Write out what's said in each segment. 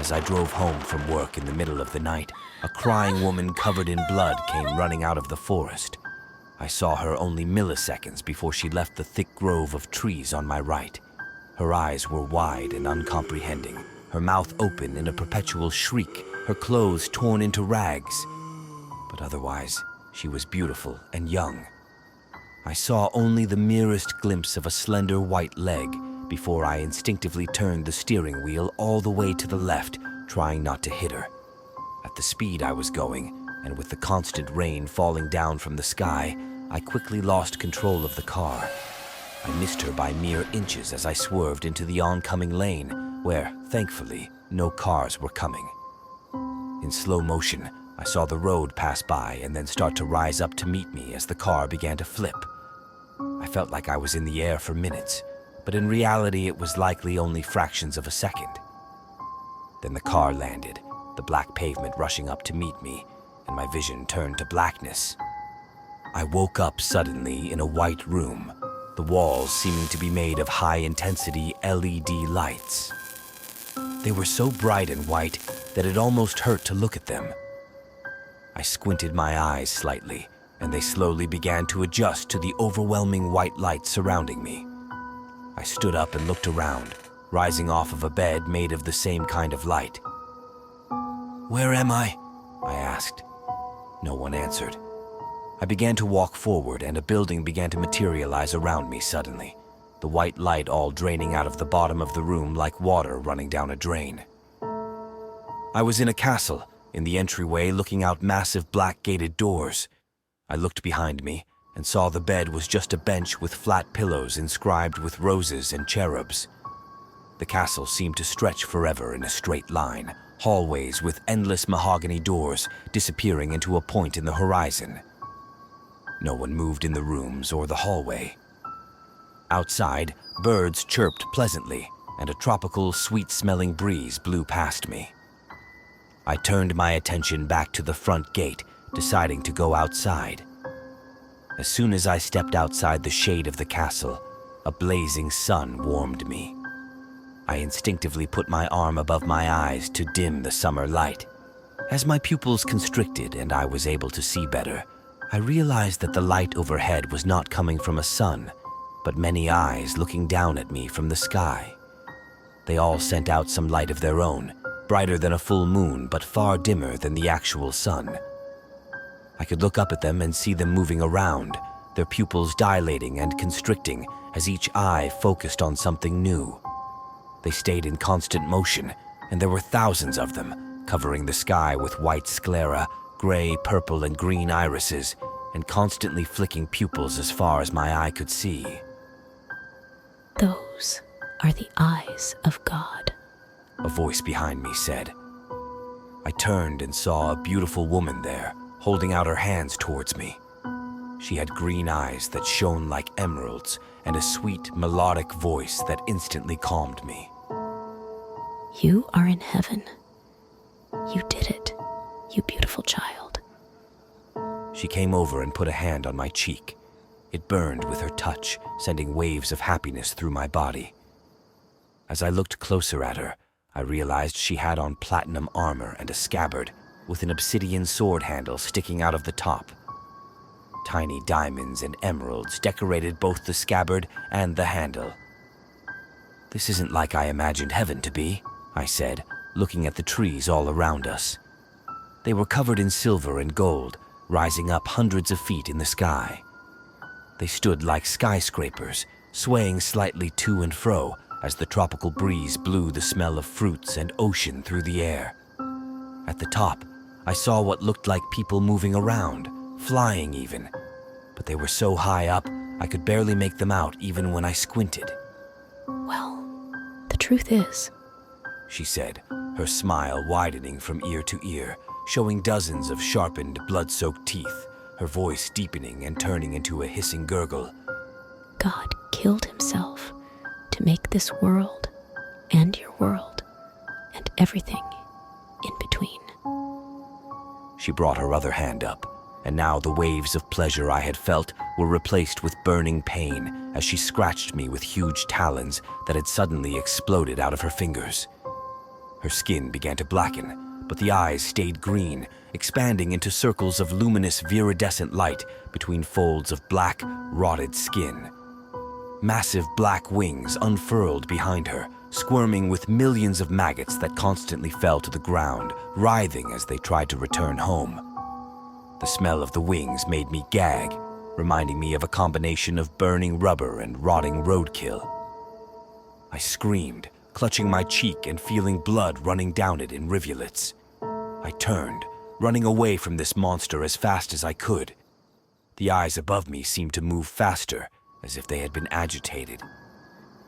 As I drove home from work in the middle of the night, a crying woman covered in blood came running out of the forest. I saw her only milliseconds before she left the thick grove of trees on my right. Her eyes were wide and uncomprehending, her mouth open in a perpetual shriek, her clothes torn into rags. But otherwise, she was beautiful and young. I saw only the merest glimpse of a slender white leg before I instinctively turned the steering wheel all the way to the left, trying not to hit her. At the speed I was going, and with the constant rain falling down from the sky, I quickly lost control of the car. I missed her by mere inches as I swerved into the oncoming lane, where, thankfully, no cars were coming. In slow motion, I saw the road pass by and then start to rise up to meet me as the car began to flip. I felt like I was in the air for minutes, but in reality it was likely only fractions of a second. Then the car landed, the black pavement rushing up to meet me, and my vision turned to blackness. I woke up suddenly in a white room, the walls seeming to be made of high-intensity LED lights. They were so bright and white that it almost hurt to look at them. I squinted my eyes slightly, and they slowly began to adjust to the overwhelming white light surrounding me. I stood up and looked around, rising off of a bed made of the same kind of light. "Where am I?" I asked. No one answered. I began to walk forward, and a building began to materialize around me suddenly, the white light all draining out of the bottom of the room like water running down a drain. I was in a castle, in the entryway looking out massive black gated doors. I looked behind me and saw the bed was just a bench with flat pillows inscribed with roses and cherubs. The castle seemed to stretch forever in a straight line, hallways with endless mahogany doors disappearing into a point in the horizon. No one moved in the rooms or the hallway. Outside, birds chirped pleasantly, and a tropical, sweet-smelling breeze blew past me. I turned my attention back to the front gate, deciding to go outside. As soon as I stepped outside the shade of the castle, a blazing sun warmed me. I instinctively put my arm above my eyes to dim the summer light. As my pupils constricted and I was able to see better, I realized that the light overhead was not coming from a sun, but many eyes looking down at me from the sky. They all sent out some light of their own, brighter than a full moon but far dimmer than the actual sun. I could look up at them and see them moving around, their pupils dilating and constricting as each eye focused on something new. They stayed in constant motion, and there were thousands of them, covering the sky with white sclera, gray, purple, and green irises, and constantly flicking pupils as far as my eye could see. "Those are the eyes of God," a voice behind me said. I turned and saw a beautiful woman there, holding out her hands towards me. She had green eyes that shone like emeralds and a sweet, melodic voice that instantly calmed me. "You are in heaven. You did it, you beautiful child." She came over and put a hand on my cheek. It burned with her touch, sending waves of happiness through my body. As I looked closer at her, I realized she had on platinum armor and a scabbard, with an obsidian sword handle sticking out of the top. Tiny diamonds and emeralds decorated both the scabbard and the handle. "This isn't like I imagined heaven to be," I said, looking at the trees all around us. They were covered in silver and gold, rising up hundreds of feet in the sky. They stood like skyscrapers, swaying slightly to and fro as the tropical breeze blew the smell of fruits and ocean through the air. At the top, I saw what looked like people moving around, flying even, but they were so high up I could barely make them out even when I squinted. "Well, the truth is," she said, her smile widening from ear to ear, showing dozens of sharpened, blood-soaked teeth, her voice deepening and turning into a hissing gurgle. "God killed himself to make this world and your world and everything in between." She brought her other hand up, and now the waves of pleasure I had felt were replaced with burning pain as she scratched me with huge talons that had suddenly exploded out of her fingers. Her skin began to blacken, but the eyes stayed green, expanding into circles of luminous viridescent light between folds of black, rotted skin. Massive black wings unfurled behind her, squirming with millions of maggots that constantly fell to the ground, writhing as they tried to return home. The smell of the wings made me gag, reminding me of a combination of burning rubber and rotting roadkill. I screamed, clutching my cheek and feeling blood running down it in rivulets. I turned, running away from this monster as fast as I could. The eyes above me seemed to move faster, as if they had been agitated.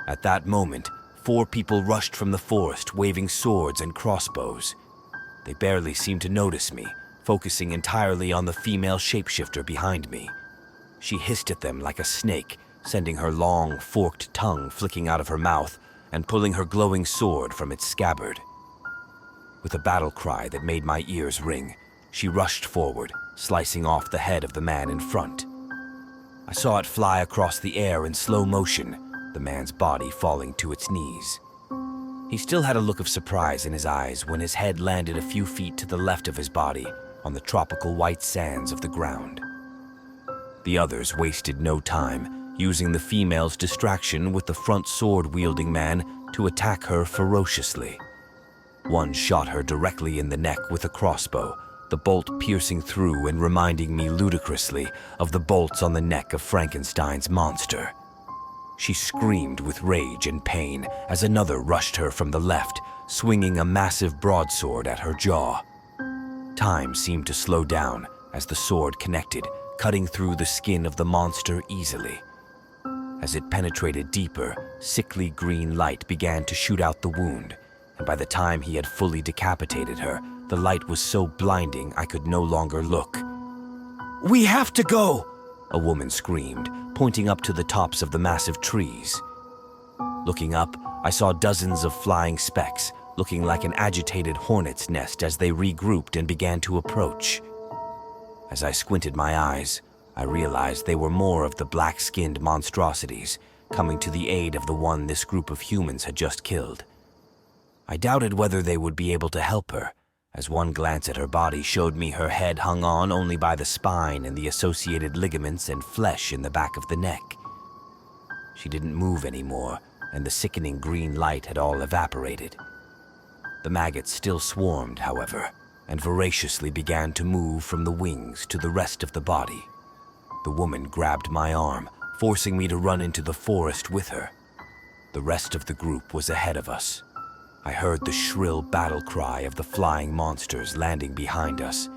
At that moment, 4 people rushed from the forest, waving swords and crossbows. They barely seemed to notice me, focusing entirely on the female shapeshifter behind me. She hissed at them like a snake, sending her long, forked tongue flicking out of her mouth and pulling her glowing sword from its scabbard. With a battle cry that made my ears ring, she rushed forward, slicing off the head of the man in front. I saw it fly across the air in slow motion, the man's body falling to its knees. He still had a look of surprise in his eyes when his head landed a few feet to the left of his body on the tropical white sands of the ground. The others wasted no time, using the female's distraction with the front sword-wielding man to attack her ferociously. One shot her directly in the neck with a crossbow, the bolt piercing through and reminding me ludicrously of the bolts on the neck of Frankenstein's monster. She screamed with rage and pain as another rushed her from the left, swinging a massive broadsword at her jaw. Time seemed to slow down as the sword connected, cutting through the skin of the monster easily. As it penetrated deeper, sickly green light began to shoot out the wound, and by the time he had fully decapitated her, the light was so blinding I could no longer look. "We have to go!" a woman screamed, pointing up to the tops of the massive trees. Looking up, I saw dozens of flying specks, looking like an agitated hornet's nest as they regrouped and began to approach. As I squinted my eyes, I realized they were more of the black-skinned monstrosities, coming to the aid of the one this group of humans had just killed. I doubted whether they would be able to help her, as one glance at her body showed me her head hung on only by the spine and the associated ligaments and flesh in the back of the neck. She didn't move anymore, and the sickening green light had all evaporated. The maggots still swarmed, however, and voraciously began to move from the wings to the rest of the body. The woman grabbed my arm, forcing me to run into the forest with her. The rest of the group was ahead of us. I heard the shrill battle cry of the flying monsters landing behind us,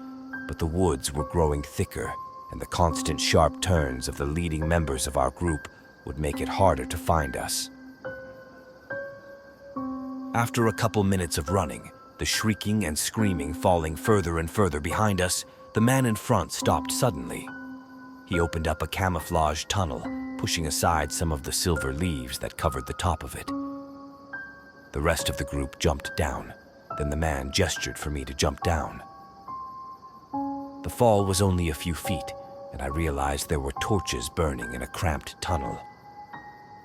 but the woods were growing thicker, and the constant sharp turns of the leading members of our group would make it harder to find us. After a couple minutes of running, the shrieking and screaming falling further and further behind us, the man in front stopped suddenly. He opened up a camouflage tunnel, pushing aside some of the silver leaves that covered the top of it. The rest of the group jumped down. Then the man gestured for me to jump down. The fall was only a few feet, and I realized there were torches burning in a cramped tunnel.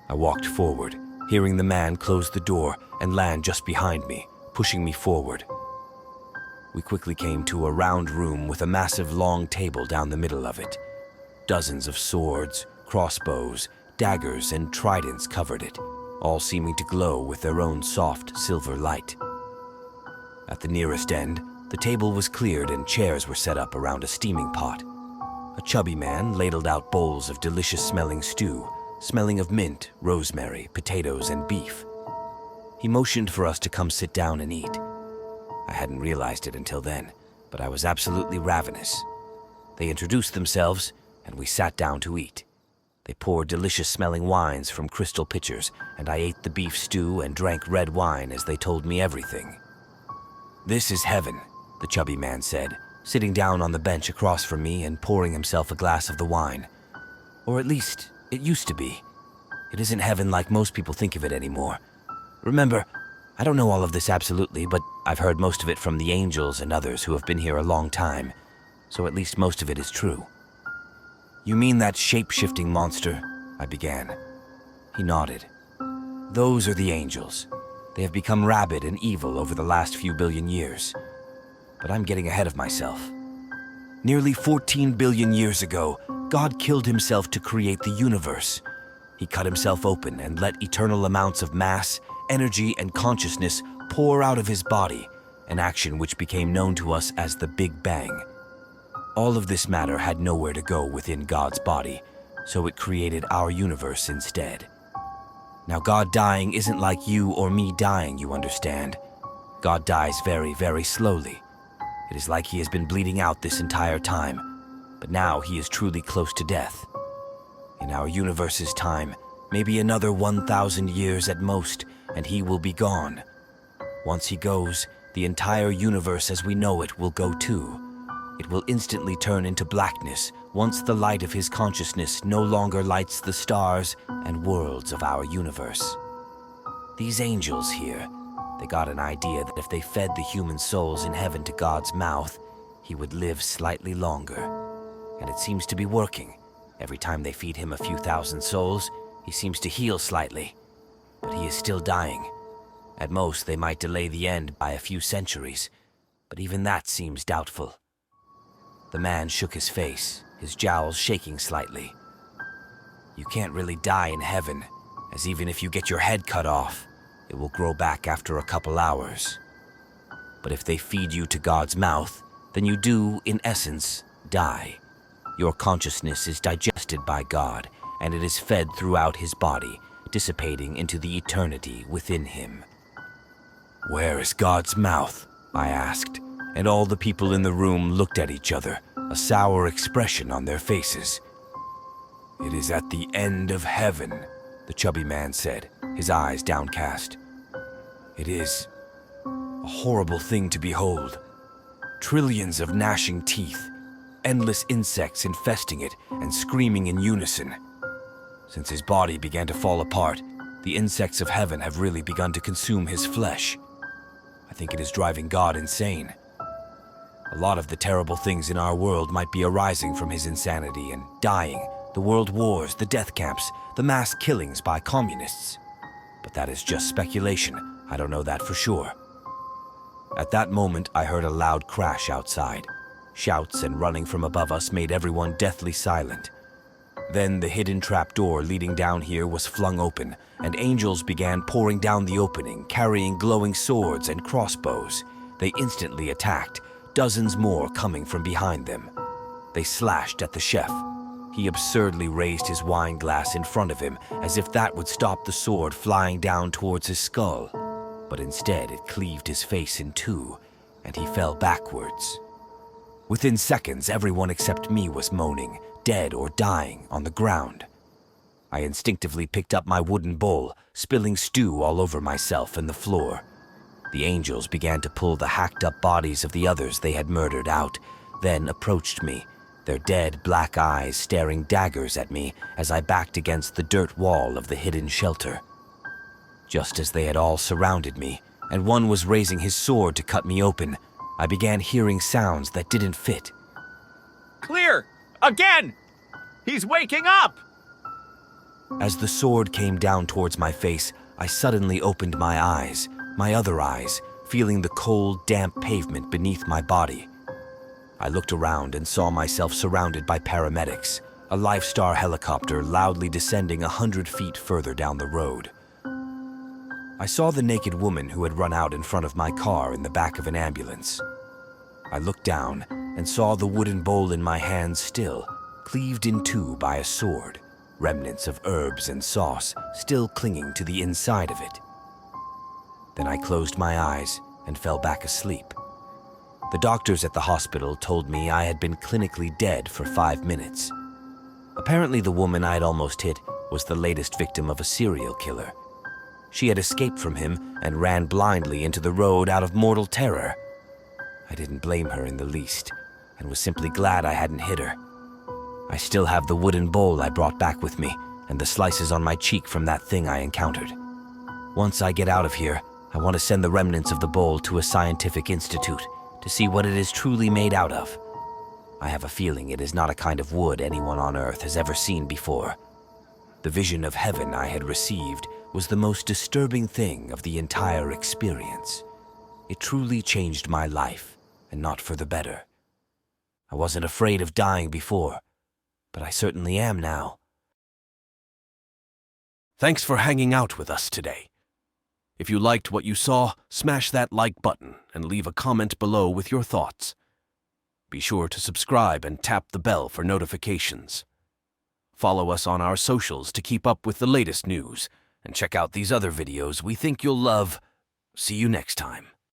I walked forward, hearing the man close the door and land just behind me, pushing me forward. We quickly came to a round room with a massive long table down the middle of it. Dozens of swords, crossbows, daggers, and tridents covered it, all seeming to glow with their own soft silver light. At the nearest end, the table was cleared and chairs were set up around a steaming pot. A chubby man ladled out bowls of delicious-smelling stew, smelling of mint, rosemary, potatoes, and beef. He motioned for us to come sit down and eat. I hadn't realized it until then, but I was absolutely ravenous. They introduced themselves, and we sat down to eat. They poured delicious-smelling wines from crystal pitchers, and I ate the beef stew and drank red wine as they told me everything. "This is heaven," the chubby man said, sitting down on the bench across from me and pouring himself a glass of the wine. "Or at least, it used to be. It isn't heaven like most people think of it anymore. Remember, I don't know all of this absolutely, but I've heard most of it from the angels and others who have been here a long time, so at least most of it is true." "You mean that shape-shifting monster?" I began. He nodded. "Those are the angels. They have become rabid and evil over the last few billion years. But I'm getting ahead of myself. Nearly 14 billion years ago, God killed himself to create the universe. He cut himself open and let eternal amounts of mass, energy, and consciousness pour out of his body, an action which became known to us as the Big Bang. All of this matter had nowhere to go within God's body, so it created our universe instead. Now, God dying isn't like you or me dying, you understand. God dies very, very slowly. It is like he has been bleeding out this entire time, but now he is truly close to death. In our universe's time, maybe another 1,000 years at most, and he will be gone. Once he goes, the entire universe as we know it will go too. It will instantly turn into blackness once the light of his consciousness no longer lights the stars and worlds of our universe. These angels here, they got an idea that if they fed the human souls in heaven to God's mouth, he would live slightly longer. And it seems to be working. Every time they feed him a few thousand souls, he seems to heal slightly. But he is still dying. At most, they might delay the end by a few centuries, but even that seems doubtful. The man shook his face, his jowls shaking slightly. You can't really die in heaven, as even if you get your head cut off, it will grow back after a couple hours. But if they feed you to God's mouth, then you do, in essence, die. Your consciousness is digested by God, and it is fed throughout his body, dissipating into the eternity within him. Where is God's mouth? I asked, and all the people in the room looked at each other, a sour expression on their faces. It is at the end of heaven, the chubby man said, his eyes downcast. It is a horrible thing to behold. Trillions of gnashing teeth, endless insects infesting it and screaming in unison. Since his body began to fall apart, the insects of heaven have really begun to consume his flesh. I think it is driving God insane. A lot of the terrible things in our world might be arising from his insanity and dying, the world wars, the death camps, the mass killings by communists. But that is just speculation. I don't know that for sure. At that moment, I heard a loud crash outside. Shouts and running from above us made everyone deathly silent. Then the hidden trapdoor leading down here was flung open, and angels began pouring down the opening, carrying glowing swords and crossbows. They instantly attacked, dozens more coming from behind them. They slashed at the chef. He absurdly raised his wine glass in front of him, as if that would stop the sword flying down towards his skull. But instead it cleaved his face in two, and he fell backwards. Within seconds, everyone except me was moaning, dead or dying, on the ground. I instinctively picked up my wooden bowl, spilling stew all over myself and the floor. The angels began to pull the hacked-up bodies of the others they had murdered out, then approached me, their dead black eyes staring daggers at me as I backed against the dirt wall of the hidden shelter. Just as they had all surrounded me, and one was raising his sword to cut me open, I began hearing sounds that didn't fit. Clear! Again! He's waking up! As the sword came down towards my face, I suddenly opened my eyes, my other eyes, feeling the cold, damp pavement beneath my body. I looked around and saw myself surrounded by paramedics, a Lifestar helicopter loudly descending 100 feet further down the road. I saw the naked woman who had run out in front of my car in the back of an ambulance. I looked down and saw the wooden bowl in my hand still, cleaved in two by a sword, remnants of herbs and sauce still clinging to the inside of it. Then I closed my eyes and fell back asleep. The doctors at the hospital told me I had been clinically dead for 5 minutes. Apparently the woman I had almost hit was the latest victim of a serial killer. She had escaped from him and ran blindly into the road out of mortal terror. I didn't blame her in the least, and was simply glad I hadn't hit her. I still have the wooden bowl I brought back with me, and the slices on my cheek from that thing I encountered. Once I get out of here, I want to send the remnants of the bowl to a scientific institute to see what it is truly made out of. I have a feeling it is not a kind of wood anyone on Earth has ever seen before. The vision of heaven I had received was the most disturbing thing of the entire experience. It truly changed my life, and not for the better. I wasn't afraid of dying before, but I certainly am now. Thanks for hanging out with us today. If you liked what you saw, smash that like button and leave a comment below with your thoughts. Be sure to subscribe and tap the bell for notifications. Follow us on our socials to keep up with the latest news, and check out these other videos we think you'll love. See you next time.